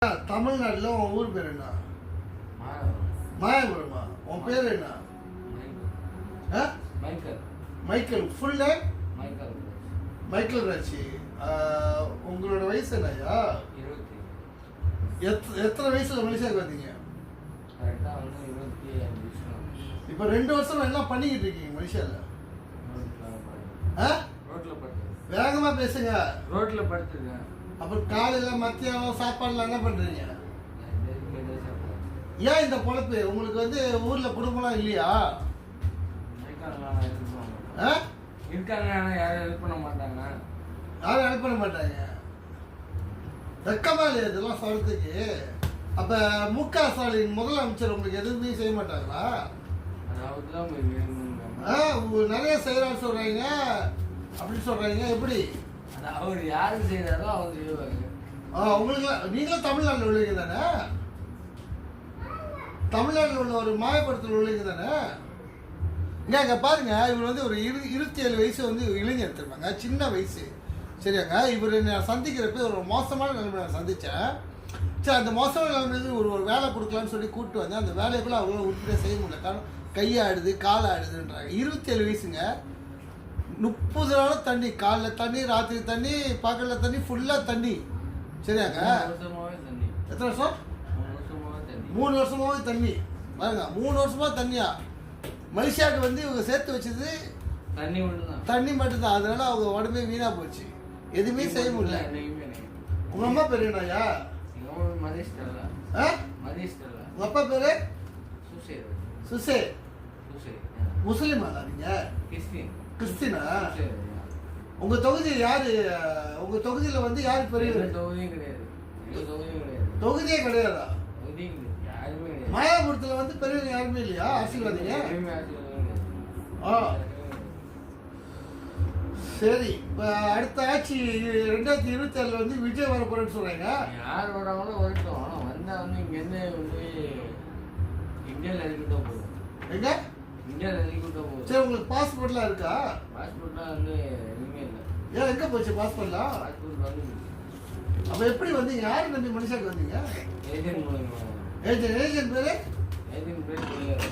தமிழ்நாட்டில் உன் ஊர் பேர் என்ன? மாயபுரமா? உன் பேர் என்ன? Michael. Full name Michael Raji. உங்களோட வயசு என்னய்யா? எத்தனை வயசுல மலேசியாவுக்கு வந்தீங்க? இப்போ 2 வருஷம் என்ன பண்ணிக்கிட்டு இருக்கீங்க மலேசியாவில்? வேகமா பேசுங்க. ரோட்ல படுத்துருக்கேன். அப்புறம் காலையில் மத்தியானம் சாப்பாடுலாம் என்ன பண்ணுறீங்க? ஏன் இந்த பொழப்பு? உங்களுக்கு வந்து ஊரில் குடும்பம்லாம் இல்லையா? இருக்காங்க, யாரும் ஹெல்ப் பண்ண மாட்டாங்க. யாரும் ஹெல்ப் பண்ண மாட்டாங்க. வெக்கமா இல்லையா இதெல்லாம் சொல்றதுக்கு? அப்போ முக ஸ்டாலின் முதலமைச்சர் உங்களுக்கு எதுவுமே செய்ய மாட்டாங்களா? நிறைய செய்யறான்னு சொல்றீங்க, அப்படி சொல்றீங்க. எப்படி? அவர் யாரு செய்யறாரோ அவர் செய்வாங்க. உங்களுக்கு நீங்களும் தமிழ்நாட்டில் உள்ளீங்க தானே? தமிழ்நாட்டில் உள்ள ஒரு மாயபுரத்தில் உள்ளீங்க தானே? இங்கே பாருங்க, இவர் வந்து ஒரு 27 வயசு வந்து இளைஞர் தெரியுமாங்க, சின்ன வயசு. சரியாங்க, இவர் நான் சந்திக்கிறப்ப ஒரு மோசமான நிலைமை நான் சந்தித்தேன். சரி, அந்த மோசமான நிலைமையில ஒரு வேலை கொடுக்கலான்னு சொல்லி கூப்பிட்டு வந்தேன். அந்த வேலையை கூட அவங்களால உறுப்பினர் செய்ய முடியல. காரணம் கையாடுது, காலாடுதுன்றாங்க. 27 வயசுங்க. 30 நாளும் தண்ணி, காலைல தண்ணி, ராத்திரி தண்ணி, பகல்ல தண்ணி, ஃபுல்லாக தண்ணி. சரியாங்க? எத்தனை வருஷம்? 3 வருஷமாவே தண்ணி. பாருங்க, 3 வருஷமா தண்ணியா? மலேசியாவுக்கு வந்து இவங்க சேர்த்து வச்சது தண்ணி மட்டும்தான். அதனால அவங்க உடம்பே வீணா போச்சு, எதுவுமே செய்ய முடியல. உங்க அம்மா பேரு என்னய்யா? உங்க அப்பா பேரு சுசே. முஸ்லிமா நீங்க? கிறிஸ்டினா? உங்க தொகுதி யாரு? உங்க தொகுதியில வந்து யாரு பெரியவர்? தொகுதியே கிடையாதா? மாயாபுரத்துல வந்து பெரியவங்க யாருமே இல்லையா அரசியல்வாதிங்க? சரி, இப்போ அடுத்த ஆட்சி 2027 வந்து விஜய் வர போறேன்னு சொல்றாங்க. யார் வராங்களோ வரட்டும், ஆனால் வந்தா வந்து இங்கேருந்து வந்து இந்தியாவில் இறக்கிட்டோம் போதும். எங்க? இந்தியாவில் இறக்கிட்டோம் போதும். சரி, உங்களுக்கு பாஸ்போர்ட்லாம் இருக்கா? பாஸ்போர்ட்லாம் வந்து எதுவுமே இல்லை. ஏன் எங்க போச்சு பாஸ்போர்ட்லாம்? பாஸ்போர்ட் வந்து அப்போ எப்படி வந்தீங்க? யாரு நம்பி மனுஷாக்கு வந்தீங்க? ஏஜென்ட் மூலமா. ஏஜென்ட் பேரு? ஏஜென்ட் பேர் தெரியாது.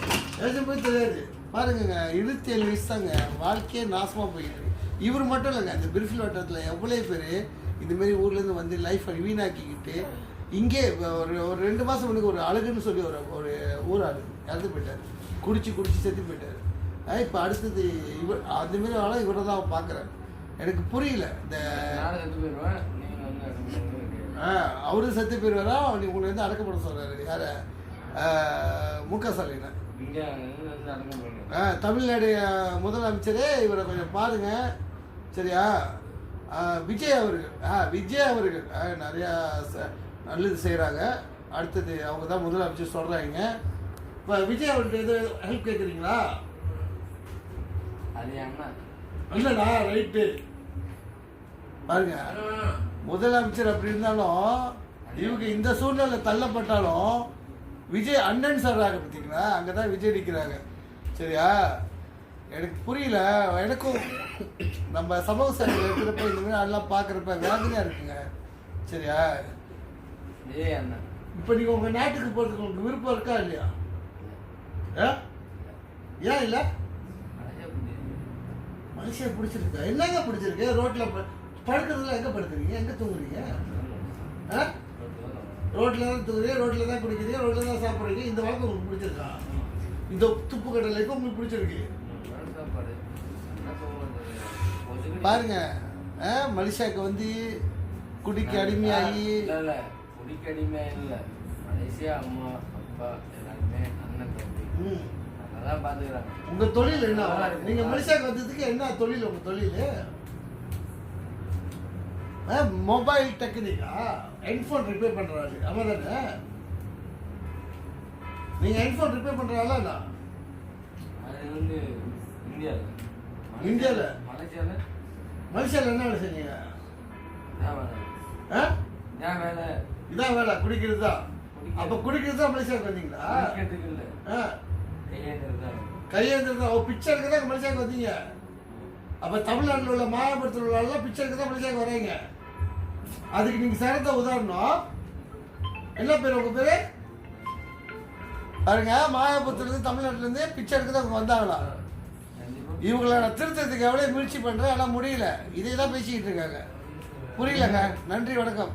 ஏஜென்ட் பேர் தெரியாது. பாருங்க, 27 வயசு தாங்க, வாழ்க்கையே நாசமா போயிட்டு. இவர் மட்டும் இல்லைங்க, இந்த பிரிஃபில் வட்டத்தில் எவ்வளோ பேர் இதுமாரி ஊர்லேருந்து வந்து லைஃப்பை வீணாக்கிக்கிட்டு இங்கே ஒரு 2 மாதம் முன்னுக்கு ஒரு அழகுன்னு சொல்லி ஒரு ஊர் ஆளு இறந்து போயிட்டார். குடிச்சு செத்து போயிட்டார். இப்போ அடுத்தது இவர் அதுமாரி ஆளாக இவரை தான் பார்க்குறேன். எனக்கு புரியல. இந்த அவரும் செத்து போயிடுவாரா? உங்களை வந்து அடக்கப்பட சொல்கிறாரு. யாரை? முக ஸ்டாலினை. தமிழ்நாடு முதலமைச்சரே இவரை கொஞ்சம் பாருங்க. சரியா? விஜய் அவர்கள் நிறையா நல்லது செய்கிறாங்க. அடுத்தது அவங்க தான் முதலமைச்சர் சொல்கிறாங்க. இப்போ விஜய் அவர்கிட்ட எது ஹெல்ப் கேட்குறீங்களா? இல்லைடா, ரைட்டு. பாருங்க, முதலமைச்சர் அப்படி இருந்தாலும் இவங்க இந்த சூழ்நிலை தள்ளப்பட்டாலும் விஜய் அண்ணன் சொல்கிறாங்க பார்த்தீங்களா? அங்கே தான் விஜய் நிற்கிறாங்க. சரியா? எனக்கு புரியல. எனக்கும் நம்ம சமூக சேவையில் இருக்கிறப்ப இந்த மாதிரி அதெல்லாம் பார்க்குறப்ப வேதனையாக இருக்குங்க. சரியா? இப்போ நீங்கள் உங்கள் நாட்டுக்கு போகிறதுக்கு உங்களுக்கு விருப்பம் இருக்கா இல்லையா? ஏன் இல்லை? மலேசியா பிடிச்சிருக்கா? என்னங்க பிடிச்சிருக்கு? ரோட்டில் படுக்கிறதுல எங்கே படுக்கிறீங்க? எங்கே தூங்குறீங்க? ரோட்டில் தான் தூங்குறீங்க, ரோட்டில் தான் குடிக்கிறீங்க, ரோட்டில் தான் சாப்பிட்றீங்க. இந்த வாழ்க்கை உங்களுக்கு பிடிச்சிருக்கா? இந்த துப்பு கடலை இப்போ உங்களுக்கு பிடிச்சிருக்கு? பாருங்க, மலேசியாவுக்கு வந்து குடிக்கு அடிமையாகி குடிக்கு அடிமையாக இல்லை. மலேசியா அம்மா அப்பா எல்லாருமே அண்ணன் தம்பி அதெல்லாம் பார்த்துக்கிறாங்க. உங்கள் தொழில் என்ன? நீங்கள் மலேசியாவுக்கு வந்ததுக்கு என்ன தொழில்? உங்கள் தொழில் மொபைல் டெக்னிக்கா? ஹெட்ஃபோன் ரிப்பேர் பண்ணுறாரு, ஆமாம் தானே? நீங்கள் ஹெட்ஃபோன் ரிப்பேர் பண்ணுறாங்களா? அது வந்து இந்தியாவில் மலேசியாவில் என்ன வேலை செஞ்சீங்க? இதான் வேலை, குடிக்கிறது தான். அப்போ குடிக்கிறது தான் மலேசியாவுக்கு வந்தீங்களா? கையெழுத்து தான். பிச்சை எடுக்க தான் மலேசியாவுக்கு வந்தீங்க. அப்போ தமிழ்நாட்டில் உள்ள மாயபுரத்தில் உள்ள பிச்சை எடுக்க தான் மலேசியாவுக்கு வர்றீங்க. அதுக்கு நீங்கள் சிறந்த உதாரணம் என்ன பேர் உங்க பேரு? பாருங்க, மாயபுரத்துலேருந்து தமிழ்நாட்டிலேருந்து பிச்சை எடுக்க அவங்க வந்தாங்களா? இவங்களை நான் திருத்தத்துக்கு எவ்வளோ முயற்சி பண்ணுறேன், ஆனால் முடியல. இதே தான் பேசிக்கிட்டு இருக்காங்க. புரியலங்க. நன்றி, வணக்கம்.